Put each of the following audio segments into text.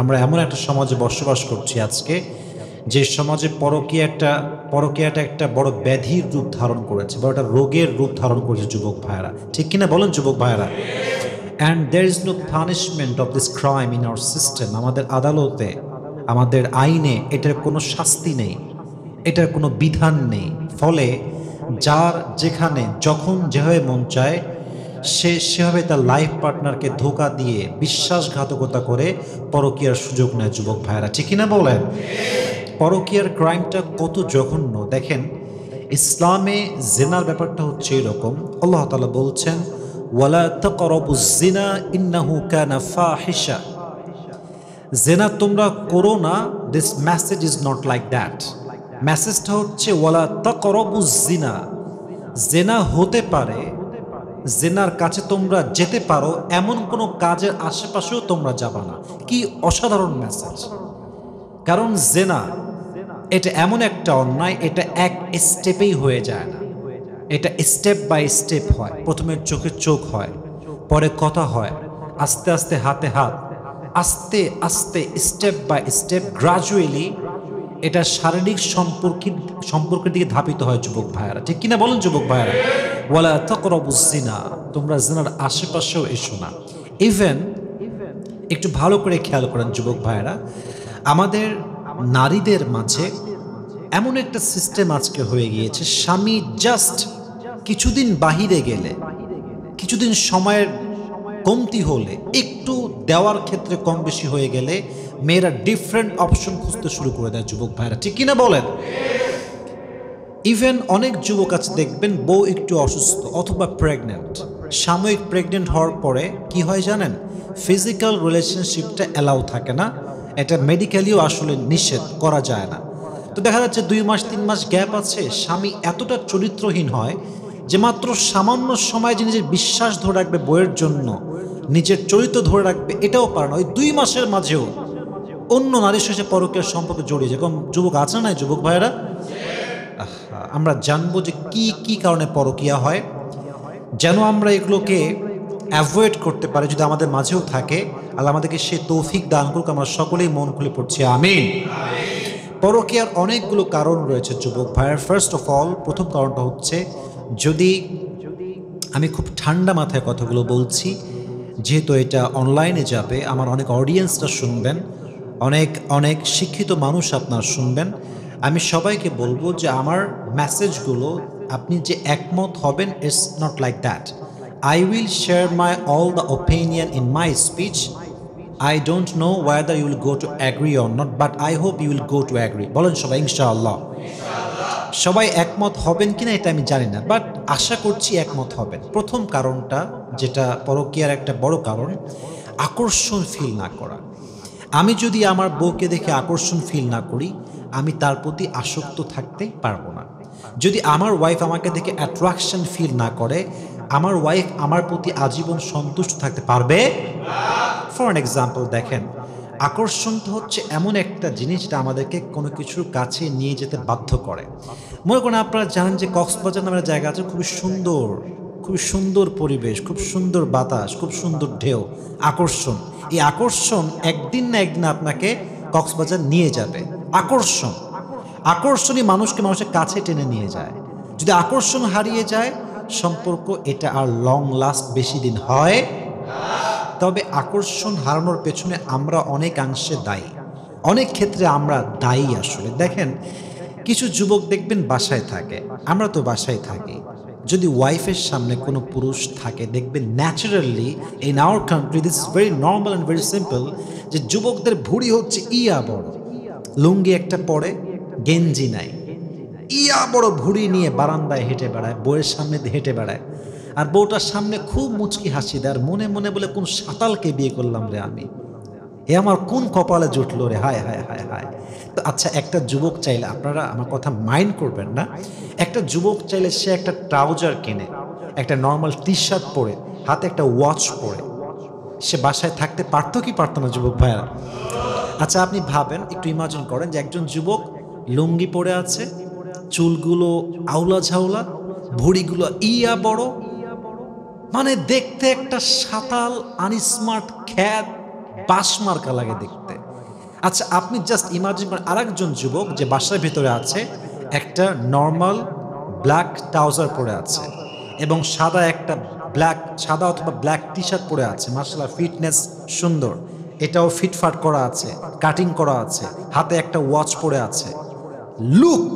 আমরা এমন একটা সমাজে বসবাস করছি আজকে, যে সমাজে পরকীয়াটা একটা বড় ব্যাধির রূপ ধারণ করেছে, বড় একটা রোগের রূপ ধারণ করেছে যুবক ভাইয়েরা। ঠিক কিনা বলেন যুবক ভাইয়েরা? And there is no punishment of this crime in our system. আমাদের আদালতে, আমাদের আইনে এটার কোনো শাস্তি নেই, এটার কোনো বিধান নেই। ফলে যার যেখানে যখন যেভাবে মন চায় সে সেভাবে তার লাইফ পার্টনারকে ধোঁকা দিয়ে বিশ্বাসঘাতকতা করে পরকীয়ার সুযোগ নেয় যুবক ভাইয়েরা। ঠিক কিনা বলেন? পরকীয়ার ক্রাইমটা কত জঘন্য দেখেন। ইসলামে জেনার ব্যাপারটা হচ্ছে এরকম, আল্লাহ তাআলা বলছেন ওয়ালা তাকরাবুজ জিনা ইন্নাহু কানা ফাহিশা। জেনা তোমরা করো না, this message is not like that. মেসেজটা হচ্ছে ওয়ালা তাকরাবুজ জিনা। জেনা হতে পারে, জেনার কাছে তোমরা যেতে পারো, এমন কোনো কাজের আশেপাশেও তোমরা যাবা না। কি অসাধারণ মেসেজ! কারণ জেনা এটা এমন একটা অন্যায়, এটা এক স্টেপেই হয়ে যায় না, এটা স্টেপ বাই স্টেপ হয়। প্রথমে চোখে চোখ হয়, পরে কথা হয়, আস্তে আস্তে হাতে হাত, আস্তে আস্তে স্টেপ বাই স্টেপ গ্রাজুয়ালি এটা শারীরিক সম্পর্কের দিকে ধাপিত হয় যুবক ভাইয়েরা। ঠিক কিনা বলেন যুবক ভাইয়েরা? ওয়ালা তাকরাবুজ জিনা, তোমরা জিনার আশেপাশেও এসো না। ইভেন একটু ভালো করে খেয়াল করেন যুবক ভাইয়েরা, আমাদের নারীদের মাঝে এমন একটা সিস্টেম আজকে হয়ে গিয়েছে, স্বামী জাস্ট কিছুদিন বাহিরে গেলে, কিছুদিন সময়ের কমতি হলে, একটু দেওয়ার ক্ষেত্রে কম বেশি হয়ে গেলে মেয়েরা ডিফারেন্ট অপশন খুঁজতে শুরু করে দেয় যুবক ভাইরা। ঠিক কিনা বলেন? ইভেন অনেক যুবক আছে দেখবেন, বউ একটু অসুস্থ অথবা প্রেগনেন্ট, সাময়িক প্রেগনেন্ট হওয়ার পরে কি হয় জানেন? ফিজিক্যাল রিলেশনশিপটা অ্যালাউ থাকে না, এটা মেডিকেলিও আসলে নিষেধ করা যায় না। তো দেখা যাচ্ছে 2 মাস 3 মাস গ্যাপ আছে, স্বামী এতটা চরিত্রহীন হয় যে মাত্র সামান্য সময় যে নিজের বিশ্বাস ধরে রাখবে বউয়ের জন্য, নিজের চরিত্র ধরে রাখবে, এটাও পারে না। ওই 2 মাসের মাঝেও অন্য নারীর সাথে পরকীয়ার সম্পর্কে জড়িয়ে, যেরকম যুবক আছে না যুবক ভাইয়েরা? আমরা জানবো যে কি কি কারণে পরকীয়া হয়, যেন আমরা এগুলোকে অ্যাভয়েড করতে পারি। যদি আমাদের মাঝেও থাকে, আল্লাহ আমাদেরকে সে তৌফিক দান করুক। আমরা সকলেই মন খুলে পড়ছি আমিন। পরকীয়ার অনেকগুলো কারণ রয়েছে যুবক ভাইয়ের। ফার্স্ট অফ অল, প্রথম কারণটা হচ্ছে, যদি আমি খুব ঠান্ডা মাথায় কথাগুলো বলছি, যেহেতু এটা অনলাইনে যাবে, আমার অনেক অডিয়েন্সরা শুনবেন, অনেক অনেক শিক্ষিত মানুষ আপনার শুনবেন, আমি সবাইকে বলবো যে আমার মেসেজগুলো আপনি যে একমত হবেন, it's not like that. I will share my all the opinion in my speech. I don't know whether you will go to agree or not, but I hope you will go to agree. বলেন সবাই ইনশাআল্লাহ। সবাই একমত হবেন কিনা এটা আমি জানি না, বাট আশা করছি একমত হবেন। প্রথম কারণটা, যেটা পরকীয়ার একটা বড় কারণ, আকর্ষণ ফিল না করা। আমি যদি আমার বউকে দেখে আকর্ষণ ফিল না করি, আমি তার প্রতি আসক্ত থাকতে পারবো না। যদি আমার ওয়াইফ আমাকে দেখে অ্যাট্রাকশন ফিল না করে, আমার ওয়াইফ আমার প্রতি আজীবন সন্তুষ্ট থাকতে পারবে? ফর অ্যান এক্সাম্পল দেখেন, আকর্ষণটা হচ্ছে এমন একটা জিনিস যেটা আমাদেরকে কোনো কিছুর কাছে নিয়ে যেতে বাধ্য করে। মনে করেন আপনারা জানেন যে কক্সবাজার নামের জায়গা আছে, খুবই সুন্দর, খুবই সুন্দর পরিবেশ, খুব সুন্দর বাতাস, খুব সুন্দর ঢেউ, আকর্ষণ। এই আকর্ষণ একদিন না একদিন আপনাকে কক্সবাজার নিয়ে যাবে। আকর্ষণ, আকর্ষণই মানুষকে মানুষের কাছে টেনে নিয়ে যায়। যদি আকর্ষণ হারিয়ে যায়, সম্পর্ক এটা আর লং লাস্ট বেশি দিন হয়। তবে আকর্ষণ হারানোর পেছনে আমরা অনেকাংশে দায়ী, অনেক ক্ষেত্রে আমরা দায়ী আসলে। দেখেন, কিছু যুবক দেখবেন বাসায় থাকে, আমরা তো বাসায় থাকি, যদি ওয়াইফের সামনে কোনো পুরুষ থাকে, দেখবেন naturally in our country this very normal and very simple, যে যুবকদের ভুঁড়ি হচ্ছে ইয়া বড়, লুঙ্গি একটা পরে, গেঞ্জি নাই, ইয়া বড় ভুঁড়ি নিয়ে বারান্দায় হেঁটে বেড়ায়, বউয়ের সামনে দিয়ে হেঁটে বেড়ায়, আর বউটার সামনে খুব মুচকি হাসি দেয়, আর মনে মনে বলে কোন সাতালকে বিয়ে করলাম রে আমি, এ আমার কোন কপালে জুটলো রে, হায় হায় হায় হায়। তো আচ্ছা, একটা যুবক চাইলে, আপনারা আমার কথা মাইন্ড করবেন না, একটা যুবক চাইলে সে একটা ট্রাউজার কিনে, একটা নর্মাল টি শার্ট পরে, হাতে একটা ওয়াচ পরে সে বাসায় থাকতে পারতো কি পারতো না যুবক ভাইয়া? আচ্ছা আপনি ভাবেন, একটু ইমাজিন করেন যে একজন যুবক লুঙ্গি পরে আছে, চুলগুলো আউলা ঝাউলা, ভুঁড়িগুলো ইয়া বড়, মানে দেখতে একটা সাতাল আনস্মার্ট খ্যাত বাসমার্কা লাগে দেখতে। আচ্ছা, আপনি জাস্ট ইমাজিন করেন আরেকজন যুবক যে বাসার ভিতরে আছে, একটা নর্মাল ব্ল্যাক ট্রাউজার পরে আছে এবং সাদা অথবা ব্ল্যাক টি শার্ট পরে আছে, মাশাআল্লাহ ফিটনেস সুন্দর, এটাও ফিটফাট করা আছে, কাটিং করা আছে, হাতে একটা ওয়াচ পরে আছে। Look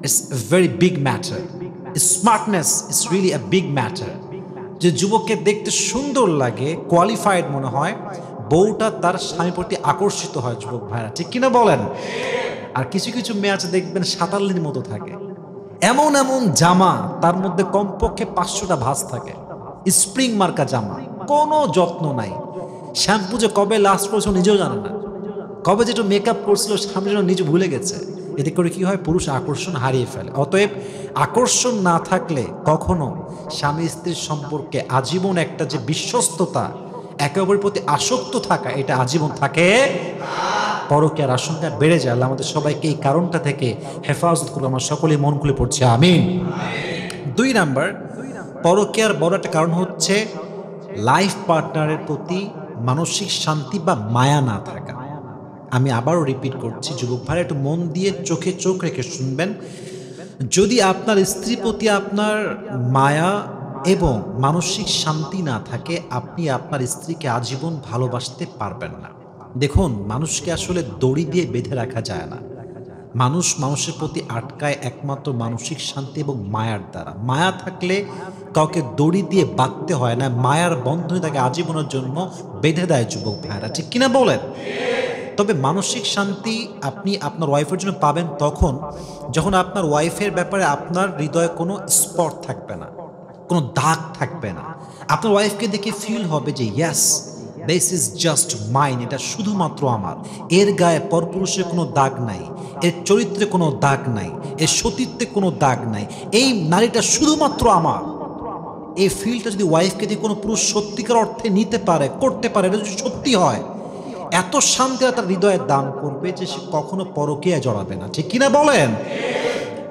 it's a very big matter, smartness is really a big matter. যে যুবককে দেখতে সুন্দর লাগে, কোয়ালিফাইড মনে হয়, বউটা তার স্বামীর প্রতি আকর্ষিত হয় যুবক ভাইরা, ঠিক কিনা বলেন? আর কিছু কিছু মেয়ে আছে দেখবেন সাতাল্লির মতো থাকে, এমন এমন জামা তার মধ্যে কমপক্ষে 500টা ভাঁজ থাকে, স্প্রিং মার্কা জামা, কোনো যত্ন নাই, শ্যাম্পু যে কবে লাস্ট করেছিল নিজেও জানে না, কবে যেটা মেকআপ করছিল সামনে যেন নিজে ভুলে গেছে। এতে করে কি হয়, পুরুষ আকর্ষণ হারিয়ে ফেলে। অতএব আকর্ষণ না থাকলে কখনো স্বামী স্ত্রীর সম্পর্কে আজীবন একটা যে বিশ্বস্ততা, একে অপরের প্রতি আসক্ত থাকা, এটা আজীবন থাকে। পরকীয়ার আশঙ্কা বেড়ে যায়। আল্লাহ আমাদের সবাইকে এই কারণটা থেকে হেফাজত করুন। আমরা সকলেই মন খুলে পড়ছি আমিন। 2 নাম্বার, পরকীয়ার বড় একটা কারণ হচ্ছে লাইফ পার্টনারের প্রতি মানসিক শান্তি বা মায়া না থাকা। আমি আবারও রিপিট করছি, যুবক ভাই একটু মন দিয়ে চোখে চোখ রেখে শুনবেন। যদি আপনার স্ত্রীর প্রতি আপনার মায়া এবং মানসিক শান্তি না থাকে, আপনি আপনার স্ত্রীকে আজীবন ভালোবাসতে পারবেন না। দেখুন, মানুষকে আসলে দড়ি দিয়ে বেঁধে রাখা যায় না। মানুষ মানুষের প্রতি আটকায় একমাত্র মানসিক শান্তি এবং মায়ার দ্বারা। মায়া থাকলে কাউকে দড়ি দিয়ে বাঁধতে হয় না, মায়ার বন্ধনে তাকে আজীবনের জন্য বেঁধে দেয় যুবক ভাইরা, ঠিক কিনা বলেন? তবে মানসিক শান্তি আপনি আপনার ওয়াইফের জন্য পাবেন তখন যখন আপনার ওয়াইফের ব্যাপারে আপনার হৃদয়ে কোনো স্পট থাকবে না, কোনো দাগ থাকবে না। আপনার ওয়াইফকে দেখে ফিল হবে যে yes, this is just mine, এটা শুধুমাত্র আমার, এর গায়ে পরপুরুষের কোনো দাগ নাই, এর চরিত্রে কোনো দাগ নাই, এর সতীত্বে কোনো দাগ নাই, এই নারীটা শুধুমাত্র আমার। এই ফিলটা যদি ওয়াইফকে দিয়ে কোনো পুরুষ সত্যিকার অর্থে নিতে পারে, করতে পারে, এটা যদি সত্যি হয়, এত শান্তি তার হৃদয়ে দান করবে যে সে কখনো পরকীয়ায় জড়াবে না, ঠিক কিনা বলেন?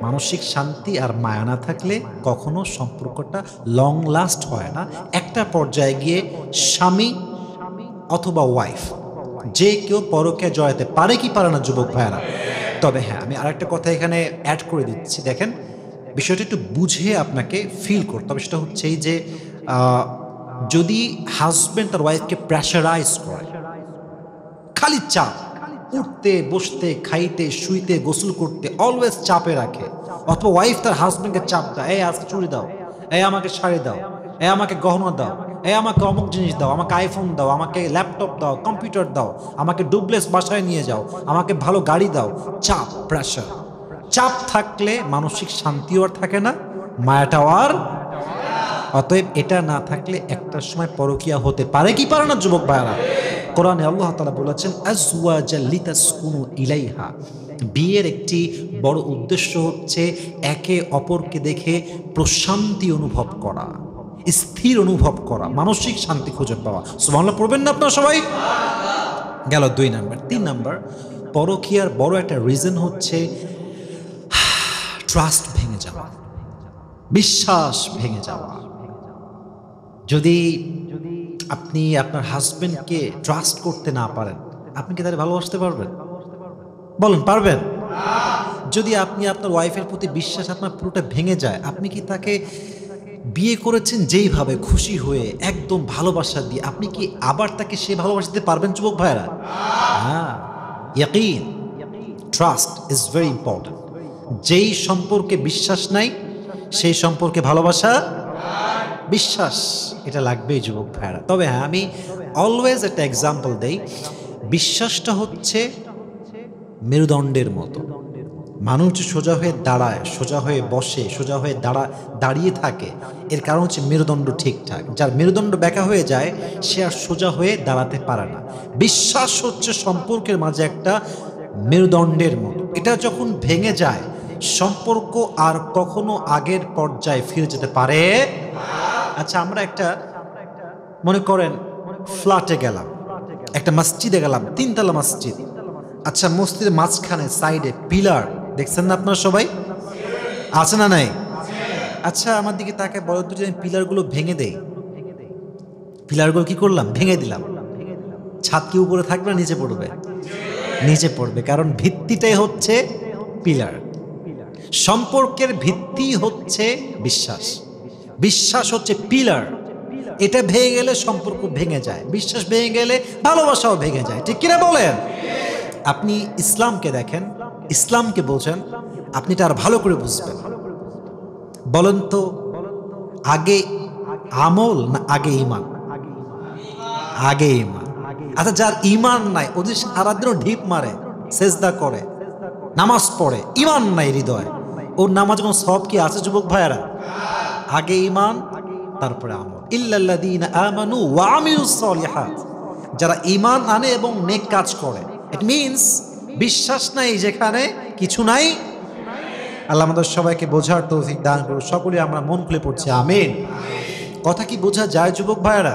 মানসিক শান্তি আর মায়া না থাকলে কখনো সম্পর্কটা লং লাস্ট হয় না। একটা পর্যায়ে গিয়ে স্বামী অথবা ওয়াইফ যে কেউ পরকীয়ায় জড়াতে পারে কি পারে না যুবক ভাইয়ারা? তবে হ্যাঁ, আমি আরেকটা কথা এখানে অ্যাড করে দিচ্ছি। দেখেন, বিষয়টা একটু বুঝে আপনাকে ফিল করতে হবে। সেটা হচ্ছে এই যে যদি হাজব্যান্ড তার ওয়াইফকে প্রেশারাইজ করে, খালি চাপ, উঠতে বসতে খাইতে শুইতে গোসল করতে অলওয়েজ চাপে রাখে, অথবা ওয়াইফ তার হাজব্যান্ডকে চাপ দেয়, এই আজকে চুড়ি দাও, এই আমাকে শাড়ি দাও, এই আমাকে গহনা দাও, এই আমাকে অমুক জিনিস দাও, আমাকে আইফোন দাও, আমাকে ল্যাপটপ দাও, কম্পিউটার দাও, আমাকে ডুবলেস বাসায় নিয়ে যাও, আমাকে ভালো গাড়ি দাও। চাপ, প্রেশার। চাপ থাকলে মানসিক শান্তিও আর থাকে না, মায়াটাও আর। অতএব এটা না থাকলে একটা সময় পরকীয়া হতে পারে কি পারে না যুবক ভাইয়ারা? কোরআনে আল্লাহ তাআলা বলেছেন আজওয়াজাল লিতাসকুনু ইলাইহা। বিয়ের একটি বড় উদ্দেশ্য হচ্ছে একে অপরকে দেখে প্রশান্তি অনুভব করা, স্থির অনুভব করা, মানসিক শান্তি খুঁজে পাওয়া। সুবহানাল্লাহ পড়বেন না আপনারা সবাই? গেল 2 নাম্বার। 3 নাম্বার, পরকীয়ার বড় একটা রিজন হচ্ছে ট্রাস্ট ভেঙে যাওয়া, বিশ্বাস ভেঙে যাওয়া। যদি আপনি আপনার হাজবেন্ডকে ট্রাস্ট করতে না পারেন, আপনি কি তাকে ভালোবাসতে পারবেন? বলেন, পারবেন? যদি আপনি আপনার ওয়াইফের প্রতি বিশ্বাস আপনার পুরোটা ভেঙে যায়, আপনি কি তাকে বিয়ে করেছেন যেইভাবে খুশি হয়ে একদম ভালোবাসা দিয়ে, আপনি কি আবার তাকে সে ভালোবাসা দিতে পারবেন যুবক ভাইরা? হ্যাঁ, ইয়াকিন, ট্রাস্ট ইজ ভেরি ইম্পর্টেন্ট। যেই সম্পর্কে বিশ্বাস নাই সেই সম্পর্কে ভালোবাসা, বিশ্বাস এটা লাগবেই যুবক ভাইরা। তবে হ্যাঁ, আমি অলওয়েজ একটা এক্সাম্পল দেই। বিশ্বাসটা হচ্ছে মেরুদণ্ডের মতো। মানুষ যে সোজা হয়ে দাঁড়ায়, সোজা হয়ে বসে, সোজা হয়ে দাঁড়িয়ে থাকে, এর কারণ হচ্ছে মেরুদণ্ড ঠিকঠাক। যার মেরুদণ্ড ব্যাকা হয়ে যায় সে আর সোজা হয়ে দাঁড়াতে পারে না। বিশ্বাস হচ্ছে সম্পর্কের মাঝে একটা মেরুদণ্ডের মতো। এটা যখন ভেঙে যায়, সম্পর্ক আর কখনো আগের পর্যায়ে ফিরে যেতে পারে। আচ্ছা, আমরা একটা মনে করেন ফ্ল্যাটে গেলাম, একটা মসজিদে গেলাম, 3 তলা মসজিদ। আচ্ছা, মসজিদের মাঝখানে সাইডে পিলার দেখছেন না আপনারা সবাই? আছে না নাই? আচ্ছা, আমার দিকে তাকে বলো তো, যে আমি পিলারগুলো ভেঙে দেই। পিলারগুলো কি করলাম? ভেঙে দিলাম। ছাদ কি উপরে থাকবে না নিচে পড়বে? নিজে পড়বে, কারণ ভিত্তিটাই হচ্ছে পিলার। সম্পর্কের ভিত্তি হচ্ছে বিশ্বাস, বিশ্বাস হচ্ছে পিলার। এটা ভেঙে গেলে সম্পর্ক ভেঙে যায়, বিশ্বাস ভেঙে গেলে ভালোবাসাও ভেঙে যায়, ঠিক কিনা বলেন? আপনি ইসলামকে দেখেন, ইসলামকে বোঝেন, আপনি এটা আর ভালো করে বুঝবেন। বলেন তো, আগে আমল না আগে ইমান? আগে ইমান। আচ্ছা, যার ইমান নাই, ও যে সারাদিনও ঢিপ মারে, সেজদা করে, নামাজ পড়ে, ইমান নাই হৃদয়, ওর নামাজ কোনো সওয়াব কি আছে যুবক ভাইয়েরা? আগে ইমান, তারপরে আমল। ইল্লাল্লাযীনা আমানু ওয়া আমিলুস সলিহাত, যারা ইমান আনে এবং নেক কাজ করে। ইট মিনস বিশ্বাস নাই যেখানে কিছু নাই। আল্লাহ আমাদের সবাইকে বোঝার তৌফিক দান করুন। সকলে আমরা মন খুলে পড়ছি আমিন। কথা কি বোঝা যায় যুবক ভাইয়েরা?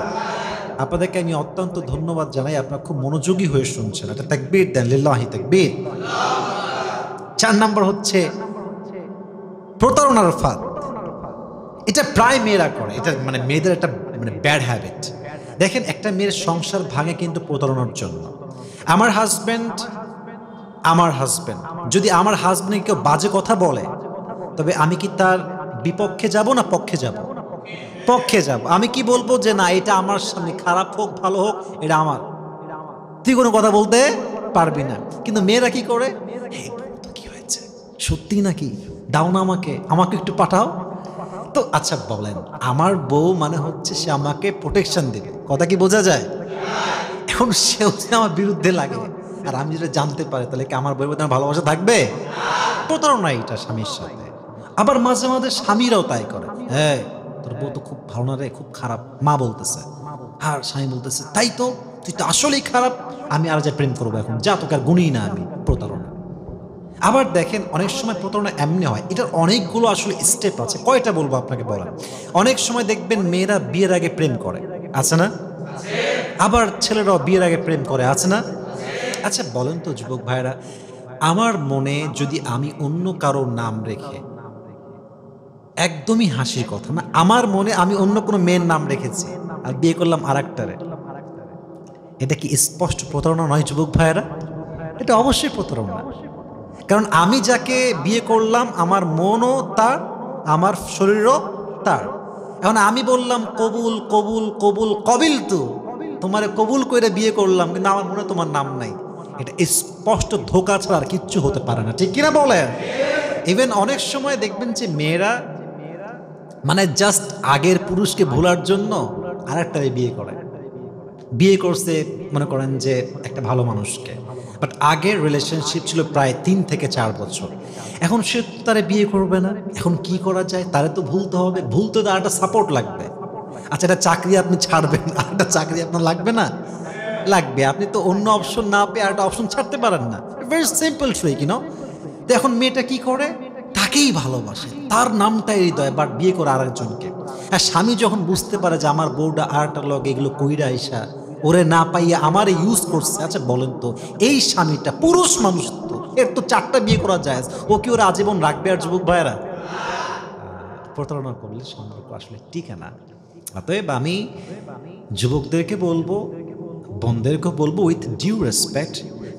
আপনাদেরকে আমি অত্যন্ত ধন্যবাদ জানাই, আপনারা খুব মনোযোগী হয়ে শুনছেন। একটা তাকবীর দেন, লিল্লাহি তাকবীর। 4 নাম্বার হচ্ছে প্রতারণার ফাঁদ। এটা প্রায় মেয়েরা করে, এটা মানে মেয়েদের একটা মানে ব্যাড হ্যাবিট। দেখেন, একটা মেয়ের সংসার ভাঙে কিন্তু প্রতারণার জন্য। আমার হাজব্যান্ড যদি আমার হাজব্যান্ডকে কেউ বাজে কথা বলে, তবে আমি কি তার বিপক্ষে যাব না পক্ষে যাব? পক্ষে যাব। আমি কি বলবো যে না, এটা আমার সামনে, খারাপ হোক ভালো হোক এটা আমার, তুই কোনো কথা বলতে পারবি না। কিন্তু মেয়েরা কি করে, কি হয়েছে, সত্যি নাকি, দাও না আমাকে একটু পাঠাও তো। আচ্ছা বলেন, আমার বউ মানে হচ্ছে সে আমাকে প্রোটেকশন দেবে, কথা কি বোঝা যায়? এখন সেও যদি আমার বিরুদ্ধে লাগে আর আমি যেটা জানতে পারি, তাহলে কি আমার বউয়ের প্রতি আমার ভালোবাসা থাকবে? প্রতারণা এটা স্বামীর সাথে। আবার মাঝে মাঝে স্বামীরাও তাই করে, হ্যাঁ তোর বউ তো খুব ভালো না রে, খুব খারাপ, মা বলতেছে, আর স্বামী বলতেছে তাই তো, তুই তো আসলেই খারাপ, আমি আর যা প্রেম করবো এখন, যা তোকে আর গুণই না আমি। প্রতারণা। আবার দেখেন, অনেক সময় প্রতারণা এমনি হয়, এটার অনেকগুলো আসলে স্টেপ আছে। কয়টা বলবো আপনাকে বলেন। অনেক সময় দেখবেন মেয়েরা বিয়ের আগে প্রেম করে, আছে না? আবার ছেলেরাও বিয়ের আগে প্রেম করে, আছে না? আচ্ছা বলেন তো যুবক ভাইরা, আমার মনে যদি আমি অন্য কারোর নাম রেখে, একদমই হাসির কথা না, আমার মনে আমি অন্য কোনো মেয়ের নাম রেখেছি আর বিয়ে করলাম আর একটারে, এটা কি স্পষ্ট প্রতারণা নয় যুবক ভাইয়েরা? এটা অবশ্যই প্রতারণা। কারণ আমি যাকে বিয়ে করলাম, আমার মনও তার, আমার শরীরও তার। এখন আমি বললাম কবুল কবুল কবুল কবিল, তো তোমারে কবুল করে বিয়ে করলাম, কিন্তু আমার মনে তোমার নাম নাই। এটা স্পষ্ট ধোঁকা ছাড়া আর কিচ্ছু হতে পারে না, ঠিক কিনা বলেন? ইভেন অনেক সময় দেখবেন যে মেয়েরা মানে জাস্ট আগের পুরুষকে ভোলার জন্য আরেকটা বিয়ে করে। বিয়ে করছে মনে করেন যে একটা ভালো মানুষকে, বাট আগের রিলেশনশিপ ছিল প্রায় 3 থেকে 4 বছর। এখন সে তারে বিয়ে করবে না, এখন কি করা যায়? তারে তো ভুলতে হবে, ভুলতে তো একটা সাপোর্ট লাগবে। আচ্ছা, একটা চাকরি আপনি ছাড়বেন, আর একটা চাকরি আপনার লাগবে না? লাগবে। আপনি তো অন্য অপশন না পেয়ে আর একটা অপশন ছাড়তে পারেন না। Very simple trick, you know. তো এখন মেয়েটা কি করে, তাকেই ভালোবাসে, তার নামটাই হৃদয়, বাট বিয়ে করে আরেকজনকে। আর স্বামী যখন বুঝতে পারে যে আমার বউটা আরেকটা লগে এগুলো কইরা আইসা ওরে না পাইয়া আমারে ইউজ করছে, আচ্ছা বলেন তো এই স্বামীটা পুরুষ মানুষ, তো এর তো 4টা বিয়ে করা যায়, ও কি ওরা আজীবন রাখবে? আর যুবক ভাইয়েরা, প্রতারণা করলে সম্পর্ক আসলে টিকে না। অতএব আমি যুবকদেরকে বলবো, বোনদেরকে বলবো, উইথ ডিউ রেসপেক্ট,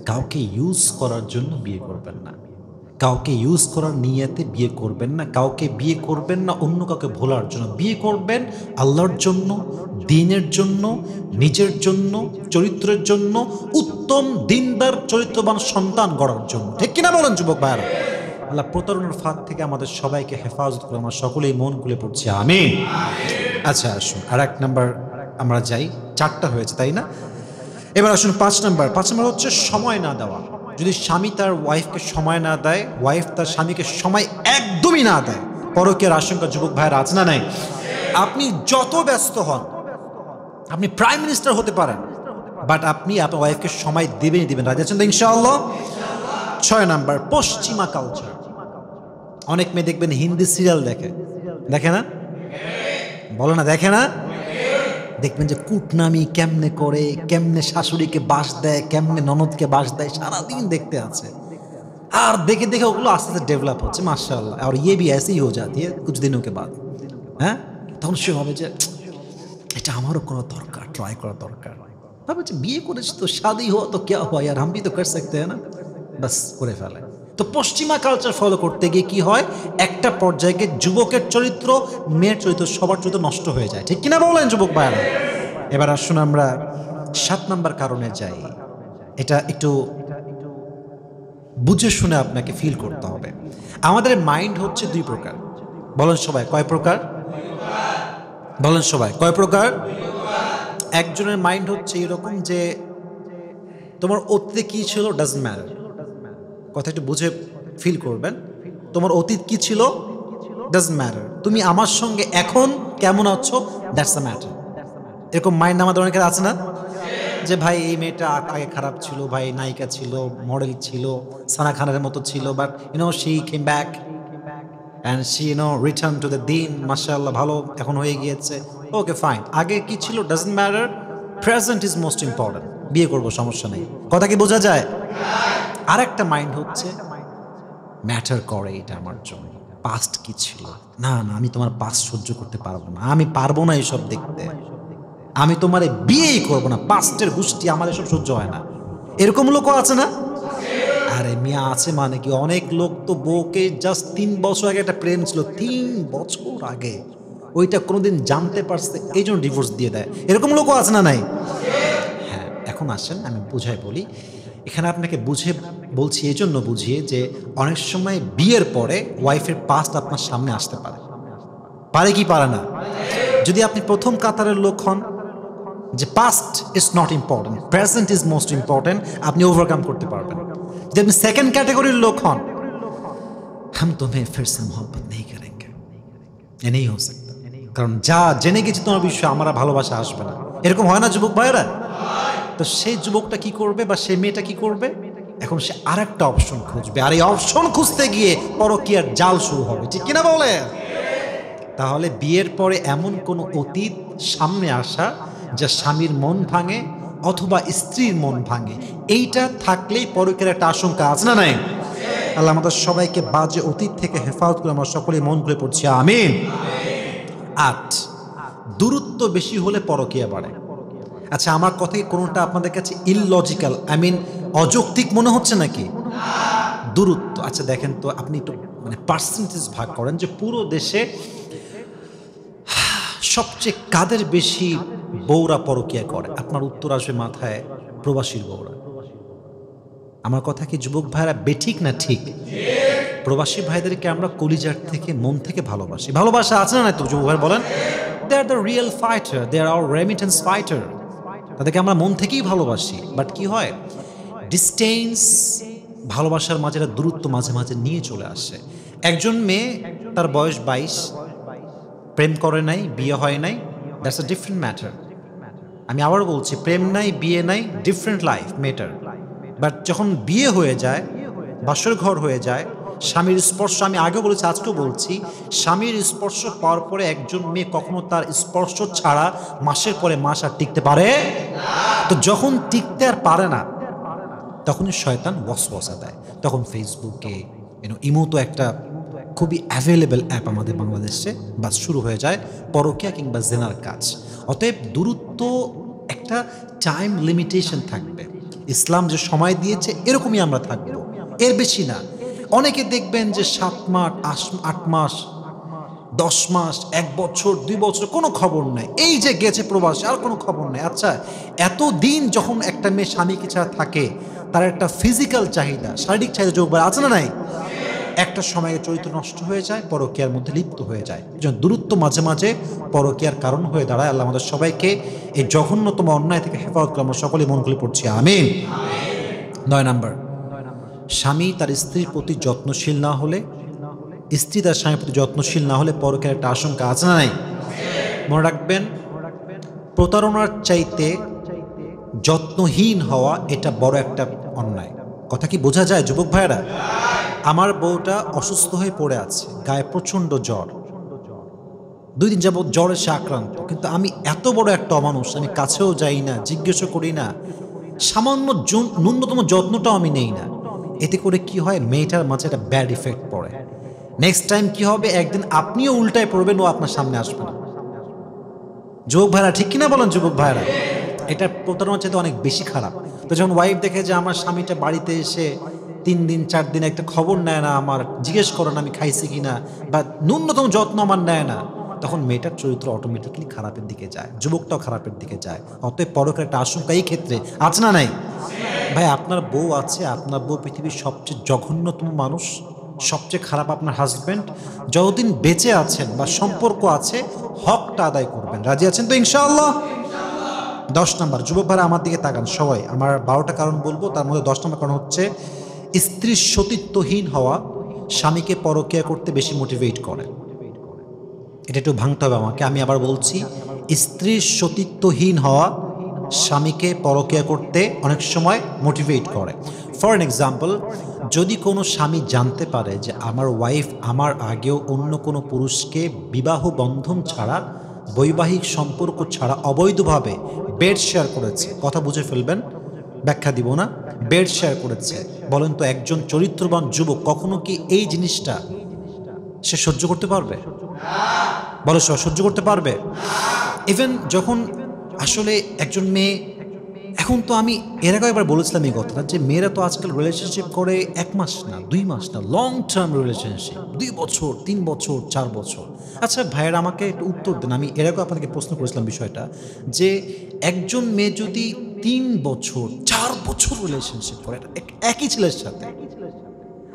কাউকে ইউজ করার জন্য বিয়ে করবেন না, কাউকে ইউজ করার নিয়তে বিয়ে করবেন না, কাউকে বিয়ে করবেন না অন্য কাউকে ভোলার জন্য। বিয়ে করবেন আল্লাহর জন্য, দ্বীনের জন্য, নিজের জন্য, চরিত্রের জন্য, উত্তম দিনদার চরিত্রবান সন্তান গড়ার জন্য, ঠিক কিনা বলেন যুবক ভাইরা? আল্লাহ প্রতারণার ফাঁদ থেকে আমাদের সবাইকে হেফাজত করে। আমরা সকলেই মন খুলে পড়ছি আমিন। আচ্ছা আসুন আর 1 নাম্বার আমরা যাই, 4টা হয়েছে তাই না? এবার আসুন 5 নাম্বার হচ্ছে সময় না দেওয়া। যদি স্বামী তার ওয়াইফকে সময় না দেয়, ওয়াইফ তার স্বামীকে সময় একদমই না দেয়, পরকীয়ার আশঙ্কা যুবক ভাইয়ের আছে না নাই? আপনি যত ব্যস্ত হন, আপনি প্রাইম মিনিস্টার হতে পারেন, বাট আপনি আপনার ওয়াইফকে সময় দিবেনই দিবেন। রাজি আছেন তো ইনশাআল্লাহ? 6 নাম্বার পশ্চিমা কালচার। অনেক মেয়ে দেখবেন হিন্দি সিরিয়াল দেখে না? বলো না, দেখে না? দেখবেন যে কুটনামি কেমনে করে, কেমনে শাশুড়িকে বাস দেয়, কেমনে ননদকে বাস দেয়, সারাদিন দেখতে আছে। আর দেখে দেখে ওগুলো আস্তে আস্তে ডেভেলপ হচ্ছে, মাশাআল্লাহ। আর ইয়ে भी ऐसे ही हो जाती है कुछ दिनों के बाद। হ্যাঁ, তখন সে ভাবে যে এটা আমারও করা দরকার, ট্রাই করা দরকার। ভাবে যে বিয়ে করেছি তো শাদি হওয়া তো क्या हुआ यार हम भी तो कर सकते हैं ना বাস করে ফেলে। তো পশ্চিমা কালচার ফলো করতে গিয়ে কি হয়, একটা পর্যায়ে গিয়ে যুবকের চরিত্র, মেয়ের চরিত্র, সবার চরিত্র নষ্ট হয়ে যায়। ঠিক কিনা বলেন যুবক ভাইরা? এবার আসুন আমরা 7 নাম্বার কারণে যাই। এটা একটু বুঝে শুনে আপনাকে ফিল করতে হবে। আমাদের মাইন্ড হচ্ছে 2 প্রকার। বলেন সবাই কয় প্রকার? বলেন সবাই কয় প্রকার? একজনের মাইন্ড হচ্ছে এরকম যে তোমার অতীতে কি ছিল ডাজন্ট ম্যাটার। কথা একটু বুঝে ফিল করবেন। তোমার অতীত কি ছিল ডাজন্ট ম্যাটার, তুমি আমার সঙ্গে এখন কেমন আছো দ্যাটস দ্য ম্যাটার। এরকম মাইন্ড আমাদের অনেকের আছে না, যে ভাই এই মেয়েটা আগে খারাপ ছিল, ভাই নায়িকা ছিল, মডেল ছিল, সানা খানের মতো ছিল, but she came back and she return to the দিন, মাশাআল্লাহ ভালো এখন হয়ে গিয়েছে। ওকে ফাইন, আগে কি ছিল doesn't matter, present is most important, বিয়ে করবো সমস্যা নেই। কথা কি বোঝা যায়? আর একটা মাইন্ড হচ্ছে ম্যাটার করে এটা আমার জন্য, পাস্ট কি ছিল, না না আমি তোমার পাস্ট সহ্য করতে পারবো না, আমি পারবো না এসব দেখতে, আমি তোমার বিয়েই করবো না, পাস্টের গোষ্ঠী আমার এসব সহ্য হয় না। এরকম লোকও আছে না? আরে মিয়া আছে মানে কি, অনেক লোক তো বউকে জাস্ট 3 বছর আগে একটা প্রেম ছিল, 3 বছর আগে ওইটা কোনোদিন জানতে পারছে এই জন্য ডিভোর্স দিয়ে দেয়। এরকম লোকও আছে না নাই? হ্যাঁ, এখন আসেন আমি বুঝাই বলি। এখানে আপনাকে বুঝে বলছি এই জন্য বুঝিয়ে যে অনেক সময় বিয়ের পরে ওয়াইফের পাস্ট আপনার সামনে আসতে পারে, পারে কি পারে না? যদি আপনি প্রথম কাতারের লোক হন যে past is not important, present is most important, আপনি ওভারকাম করতে পারবেন। যদি আপনি সেকেন্ড ক্যাটাগরির লোক হন, হাম তোমায় ফির সে মোহব্বত নেই করেঙ্গে, এ নেই হো সকতা, কারণ যা জেনে গেছি তোমার বিষয়ে আমার ভালোবাসা আসবে না। এরকম হয় না যুবক ভাইরা? তো সেই যুবকটা কি করবে বা সেই মেয়েটা কি করবে, এখন সে আরেকটা অপশন খুঁজবে, আর এই অপশন খুঁজতে গিয়ে পরকীয়ার জাল শুরু হবে। ঠিক কিনা বলে? তাহলে বিয়ের পরে এমন কোনো অতীত সামনে আসা যা স্বামীর মন ভাঙে অথবা স্ত্রীর মন ভাঙে, এইটা থাকলেই পরকীয়ার একটা আশঙ্কা আছে না নাই? আল্লাহ আমাদের সবাইকে বাজে অতীত থেকে হেফাজত করে আমরা সকলে মন খুলে পড়ছি আমিন। 8, দূরত্ব বেশি হলে পরকীয়া বাড়ে। আচ্ছা, আমার কথায় কোনোটা আপনাদের কাছে ইললজিক্যাল, আই মিন অযৌক্তিক মনে হচ্ছে নাকি? দূরত্ব, আচ্ছা দেখেন তো, আপনি একটু মানে পার্সেন্টেজ ভাগ করেন যে পুরো দেশে সবচেয়ে কাদের বেশি বউরা পরকীয়া করে, আপনার উত্তর আসবে মাথায় প্রবাসীর বউরা। আমার কথা কি যুবক ভাইরা বেঠিক না ঠিক? প্রবাসী ভাইদেরকে আমরা কলিজার থেকে মন থেকে ভালোবাসি। ভালোবাসা আছে না তো যুবক ভাই বলেন? They are the real fighter, they are our remittance fighter. তাদেরকে আমরা মন থেকেই ভালোবাসি। বাট কি হয়, ডিস্টেন্স, ভালোবাসার মাঝে একটা দূরত্ব মাঝে মাঝে নিয়ে চলে আসে। একজন মেয়ে, তার বয়স 22, প্রেম করে নাই, বিয়ে হয় নাই, দ্যাটস আ ডিফারেন্ট ম্যাটার। আমি আবার বলছি, প্রেম নাই, বিয়ে নাই, ডিফারেন্ট লাইফ ম্যাটার। বাট যখন বিয়ে হয়ে যায়, বাসর ঘর হয়ে যায়, স্বামীর স্পর্শ, আমি আগেও বলেছি আজকেও বলছি, স্বামীর স্পর্শ পাওয়ার পরে একজন মেয়ে কখনো তার স্পর্শ ছাড়া মাসের পরে মাস আর টিকতে পারে? তো যখন টিকতে আর পারে না, তখনই শয়তান ওয়াসওয়াসা দেয়। তখন ফেসবুকে, ইমো তো একটা খুবই অ্যাভেলেবল অ্যাপ আমাদের বাংলাদেশে, বাস শুরু হয়ে যায় পরকীয়া কিংবা জেনার কাজ। অতএব দূরত্ব একটা টাইম লিমিটেশন থাকবে। ইসলাম যে সময় দিয়েছে এরকমই আমরা থাকবো, এর বেশি না। অনেকে দেখবেন যে 7 মাস, 8 মাস, 10 মাস, 1 বছর, 2 বছর কোনো খবর নাই, এই যে গেছে প্রবাসে আর কোনো খবর নেই। আচ্ছা, এতদিন যখন একটা মেয়ে স্বামীকে ছাড়া থাকে, তার একটা ফিজিক্যাল চাহিদা, শারীরিক চাহিদা যোগ আছে না নাই? একটা সময়ে চরিত্র নষ্ট হয়ে যায়, পরকীয়ার মধ্যে লিপ্ত হয়ে যায়। দূরত্ব মাঝে মাঝে পরকীয়ার কারণ হয়ে দাঁড়ায়। আল্লাহ আমাদের সবাইকে এই জঘন্যতম অন্যায় থেকে হেফাজত করে আমরা সকলে মন খুলে পড়ছি আমিন। 9 নাম্বার, স্বামী তার স্ত্রীর প্রতি যত্নশীল না হলে, স্ত্রী তার স্বামীর প্রতি যত্নশীল না হলে পরকীয়ার একটা আশঙ্কা আছে না নাই? মনে রাখবেন, প্রতারণার চাইতে যত্নহীন হওয়া এটা বড় একটা অন্যায়। কথা কি বোঝা যায় যুবক ভাইয়েরা? আমার বউটা অসুস্থ হয়ে পড়ে আছে, গায়ে প্রচণ্ড জ্বর, 2 দিন যাবৎ জ্বরে সে আক্রান্ত, কিন্তু আমি এত বড় একটা অমানুষ, আমি কাছেও যাই না, জিজ্ঞেসও করি না, সামান্য ন্যূনতম যত্নটাও আমি নেই না। এতে করে কি হয়, মেয়েটার মাঝে একটা ব্যাড ইফেক্ট পড়ে। নেক্সট টাইম কি হবে, একদিন আপনিও উল্টায় পড়বেন, ও আপনার সামনে আসবে না। যুবক ভাইরা ঠিক কিনা বলেন যুবক ভাইরা? এটা প্রতারণার চাইতে অনেক বেশি খারাপ। তো যখন ওয়াইফ দেখে যে আমার স্বামীটা বাড়িতে এসে 3 দিন 4 দিন একটা খবর নেয় না, আমার জিজ্ঞেস করে না আমি খাইছি কিনা, বা ন্যূনতম যত্ন আমার নেয় না, তখন মেয়েটার চরিত্র অটোমেটিক্যালি খারাপের দিকে যায়, যুবকটাও খারাপের দিকে যায়। অতএব পরকের একটা আশঙ্কা এই ক্ষেত্রে আছে না নাই? ভাই আপনার বউ আছে, আপনার বউ পৃথিবীর সবচেয়ে জঘন্যতম মানুষ, সবচেয়ে খারাপ আপনার হাজব্যান্ড। যতদিন বেঁচে আছেন বা সম্পর্ক আছে, হকটা আদায় করবেন। রাজি আছেন তো ইনশাআল্লাহ? 10 নাম্বার, যুবক ভাইরা আমার দিকে তাকান সবাই, আমার 12টা কারণ বলবো, তার মধ্যে 10 নম্বর কারণ হচ্ছে স্ত্রীর সতীত্বহীন হওয়া স্বামীকে পরকীয়া করতে বেশি মোটিভেট করে। এটা একটু ভাঙতে হবে আমাকে, আমি আবার বলছি, স্ত্রীর সতীত্বহীন হওয়া স্বামীকে পরকীয়া করতে অনেক সময় মোটিভেট করে। ফর অ্যান এক্সাম্পল, যদি কোনো স্বামী জানতে পারে যে আমার ওয়াইফ আমার আগেও অন্য কোনো পুরুষকে বিবাহ বন্ধন ছাড়া, বৈবাহিক সম্পর্ক ছাড়া অবৈধভাবে বেড শেয়ার করেছে, কথা বুঝে ফেলবেন, ব্যাখ্যা দিব না, বেড শেয়ার করেছে, বলেন তো একজন চরিত্রবান যুবক কখনো কি এই জিনিসটা সে সহ্য করতে পারবে? বলো, সহ্য করতে পারবে? ইভেন যখন আসলে একজন মেয়ে, এখন তো আমি এর আগে একবার বলেছিলাম এই কথাটা, যে মেয়েরা তো আজকাল রিলেশনশিপ করে 1 মাস না 2 মাস না, লং টার্ম রিলেশনশিপ, 2 বছর 3 বছর 4 বছর। আচ্ছা ভাইয়েরা আমাকে একটু উত্তর দেন, আমি এর আগে আপনাকে প্রশ্ন করেছিলাম বিষয়টা, যে একজন মেয়ে যদি 3 বছর 4 বছর রিলেশনশিপ করে একই ছেলের সাথে,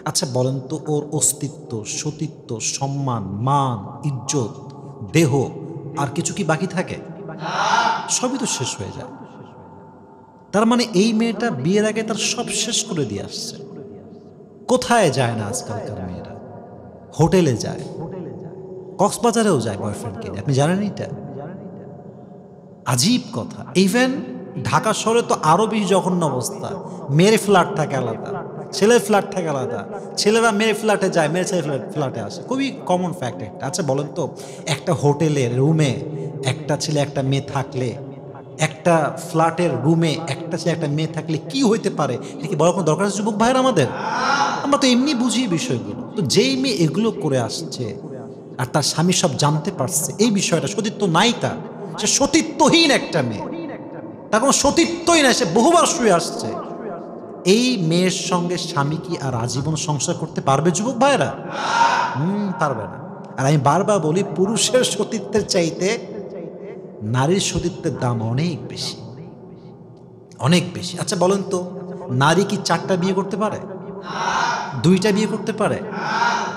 আচ্ছা বলেন তো ওর অস্তিত্ব, সতীত্ব, সম্মান, মান, ইজ্জত, দেহ আর কিছু কি বাকি থাকে? সবই তো শেষ হয়ে যায়। তার মানে এই মেয়েটা বিয়ের আগে তার সব শেষ করে দিয়ে আসছে। কোথায় যায় না আজকালকার মেয়েরা? হোটেলে যায়, কক্সবাজারেও যায় বয়ফ্রেন্ডকে নিয়ে, আপনি জানেন এটা? আজীব কথা। ইভেন ঢাকা শহরে তো আরো বেশি জঘন্য অবস্থা, মেয়ের ফ্ল্যাট থাকে আলাদা, ছেলের ফ্ল্যাট থাকে আলাদা, ছেলেরা মেয়ের ফ্ল্যাটে যায়, মেয়ের ছেলে ফ্ল্যাটে আসে, খুবই কমন ফ্যাক্ট একটা। আচ্ছা বলেন তো, একটা হোটেলের রুমে একটা ছেলে একটা মেয়ে থাকলে, একটা ফ্ল্যাটের রুমে একটা ছেলে একটা মেয়ে থাকলে কি হইতে পারে, এটা কি বলার কোনো দরকার আছে যুবক ভাইয়ের আমাদের? আমরা তো এমনি বুঝি বিষয়গুলো। তো যেই মেয়ে এগুলো করে আসছে আর তার স্বামী সব জানতে পারছে, এই বিষয়টা সতীত্ব নাই তার, সে সতীত্বহীন একটা মেয়ে, তার কোনো সতীত্বই নাই, সে বহুবার শুয়ে আসছে, এই মেয়ের সঙ্গে স্বামী কি আর আজীবন সংসার করতে পারবে যুবক ভাইয়েরা? পারবে না। আর আমি বারবার বলি, পুরুষের সতীত্বের চাইতে নারীর সতীত্বের দাম অনেক বেশি, অনেক বেশি। আচ্ছা বলেন তো, নারী কি 4টা বিয়ে করতে পারে? 2টা বিয়ে করতে পারে?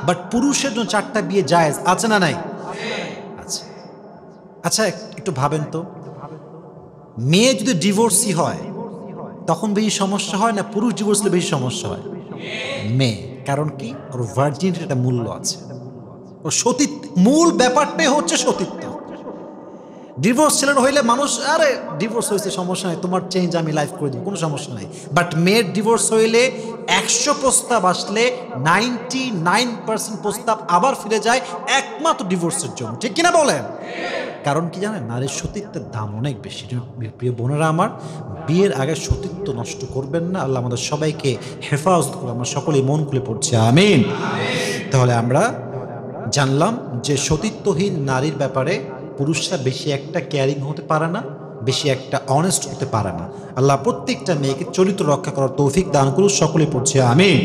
বাট পুরুষের জন্য 4টা বিয়ে জায়েজ আছে না নাই? আচ্ছা আচ্ছা, একটু ভাবেন তো, মেয়ে যদি ডিভোর্সি হয় তখন বেশি সমস্যা হয় না পুরুষ ডিভোর্স হলে বেশি সমস্যা হয়? মেয়ে। কারণ কি? ওর ভার্জিনিটির একটা মূল্য আছে, ওর সতীত্ব, মূল ব্যাপারটাই হচ্ছে সতীত্ব। ডিভোর্স ছেলের হইলে মানুষ, আরে ডিভোর্স হয়েছে সমস্যা নাই, তোমার চেঞ্জ আমি লাইফ করে দিব, কোনো সমস্যা নাই। বাট মেয়ের ডিভোর্স হইলে 100 প্রস্তাব আসলে 99% প্রস্তাব আবার ফিরে যায় একমাত্র ডিভোর্সের জন্য, ঠিক কিনা বলেন? কারণ কি জানেন, নারীর সতীত্বের দাম অনেক বেশি। প্রিয় বোনেরা আমার, বিয়ের আগে সতীত্ব নষ্ট করবেন না। আল্লাহ আমাদের সবাইকে হেফাজত করে, আমরা সকলেই মন খুলে পড়ছি আমিন। তাহলে আমরা জানলাম যে সতীত্বহীন নারীর ব্যাপারে পুরুষরা বেশি একটা কেয়ারিং হতে পারে না, বেশি একটা অনেস্ট হতে পারে না। আল্লাহ প্রত্যেকটা মেয়েকে চরিত্র রক্ষা করার তৌফিক দান করুন, সকলে পড়ছে আমিন।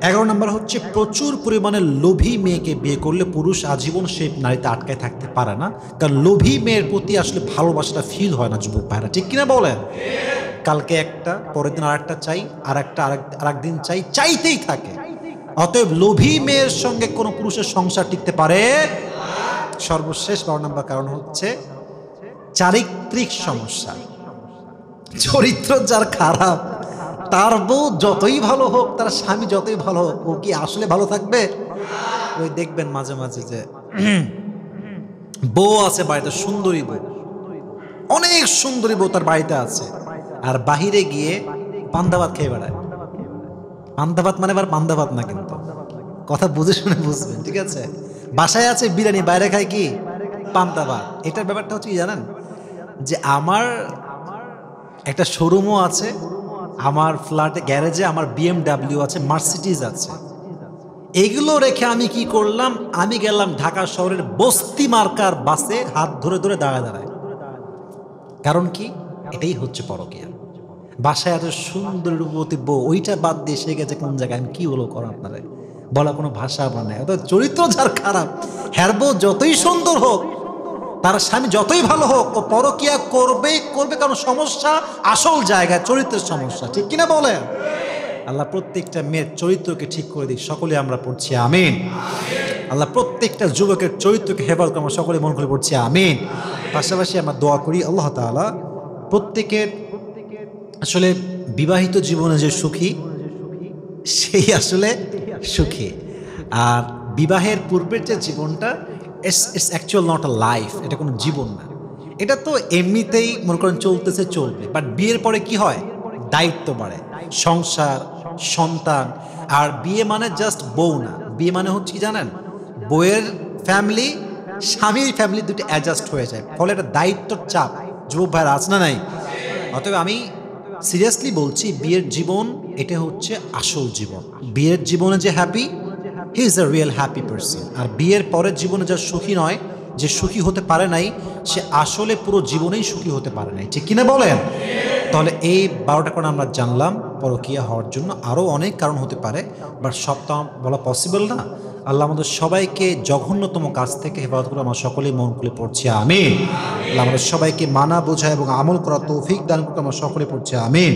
11 নম্বর হচ্ছে, প্রচুর পরিমাণে লোভী মেয়েকে বিয়ে করলে পুরুষ আজীবন সেই নারীতে আটকায় থাকতে পারে না, কারণ লোভী মেয়ের প্রতি আসলে ভালোবাসাটা ফিল হয় না যুবক ভাইরা, ঠিক কিনা বলেন? কালকে একটা, পরের দিন আরেকটা চাই, আরেক দিন চাই, চাইতেই থাকে। অতএব লোভী মেয়ের সঙ্গে কোনো পুরুষের সংসার টিকতে পারে। সর্বশেষ 12 নম্বর কারণ হচ্ছে চারিত্রিক সমস্যা। চরিত্র যার খারাপ, তার বউ যতই ভালো হোক, তার স্বামী যতই ভালো হোক, ও কি আসলে ভালো থাকবে? ওই দেখবেন মাঝে মাঝে যে বউ আছে বাড়িতে, সুন্দরী বউ, অনেক সুন্দরী বউ তার বাড়িতে আছে, আর বাহিরে গিয়ে পান্তা ভাত খেয়ে বেড়ায়। পান্তা ভাত মানে আবার পান্তা ভাত না, কিন্তু কথা বুঝে শুনে বুঝবেন, ঠিক আছে? বাসায় আছে বিরিয়ানি, বাইরে খায় কি? পান্তা ভাত। এটার ব্যাপারটা হচ্ছে কি জানেন, যে আমার একটা শোরুমও আছে, আমার ফ্ল্যাটে গ্যারেজে আমার BMW আছে, মার্সিডিজ আছে, এগুলো রেখে আমি কি করলাম, আমি গেলাম ঢাকা শহরের বস্তি মার্কার বাসে হাত ধরে ধরে দাঁড়ায় দাঁড়ায়। কারণ কি? এটাই হচ্ছে পরকীয়া। বাসায় এত সুন্দর রূপবতী বউ, ওইটা বাদ দিয়ে সে গেছে কোন জায়গায়, আমি কি বলবো করো আপনারে, বলা কোনো ভাষা বানায়। অর্থাৎ চরিত্র যার খারাপ, হ্যার বউ যতই সুন্দর হোক, তার স্বামী যতই ভালো হোক, ও পরকীয়া করবেই করবে, কারণ সমস্যা আসল জায়গায়, চরিত্রের সমস্যা, ঠিক কিনা বলেন? আল্লাহ প্রত্যেকটা মেয়ের চরিত্রকে ঠিক করে দিক, সকলে আমরা পড়ছি আমিন। আল্লাহ প্রত্যেকটা যুবকের চরিত্রকে হেফাজত করে, আমরা সকলে মন করে পড়ছি আমিন। পাশাপাশি আমরা দোয়া করি আল্লাহ তাআলা প্রত্যেকের আসলে বিবাহিত জীবনে যে সুখী, সেই আসলে সুখী। আর বিবাহের পূর্বের যে জীবনটা, it's actual not a life, এটা কোনো জীবন না। এটা তো এমনিতেই মনে করেন চলতেছে, চলবে, বাট বিয়ের পরে কি হয়, দায়িত্ব বাড়ে, সংসার, সন্তান। আর বিয়ে মানে জাস্ট বউ না, বিয়ে মানে হচ্ছে কি জানেন, বউয়ের ফ্যামিলি, স্বামীর ফ্যামিলি দুটো অ্যাডজাস্ট হয়ে যায়, ফলে একটা দায়িত্বর চাপ যুবক ভাইয়ের আছে না নাই? অতএব আমি সিরিয়াসলি বলছি, বিয়ের জীবন এটা হচ্ছে আসল জীবন। বিয়ের জীবনে যে happy, he is a real happy person. আর বিয়ের পরের জীবনে যা সুখী নয়, যে সুখী হতে পারে নাই, সে আসলে পুরো জীবনেই সুখী হতে পারে নাই, ঠিক কিনা বলেন? তাহলে এই 12টা কারণ আমরা জানলাম পরকীয়া হওয়ার জন্য। আরও অনেক কারণ হতে পারে, বাট সব তো বলা পসিবল না। আল্লাহ আমাদের সবাইকে জঘন্যতম কাজ থেকে হেফাজত করে, আমরা সকলেই মন খুলে পড়ছি আমিন। আল্লাহ আমাদের সবাইকে মানা, বোঝা এবং আমল করা তৌফিক দান করতে, আমরা সকলে পড়ছি আমিন।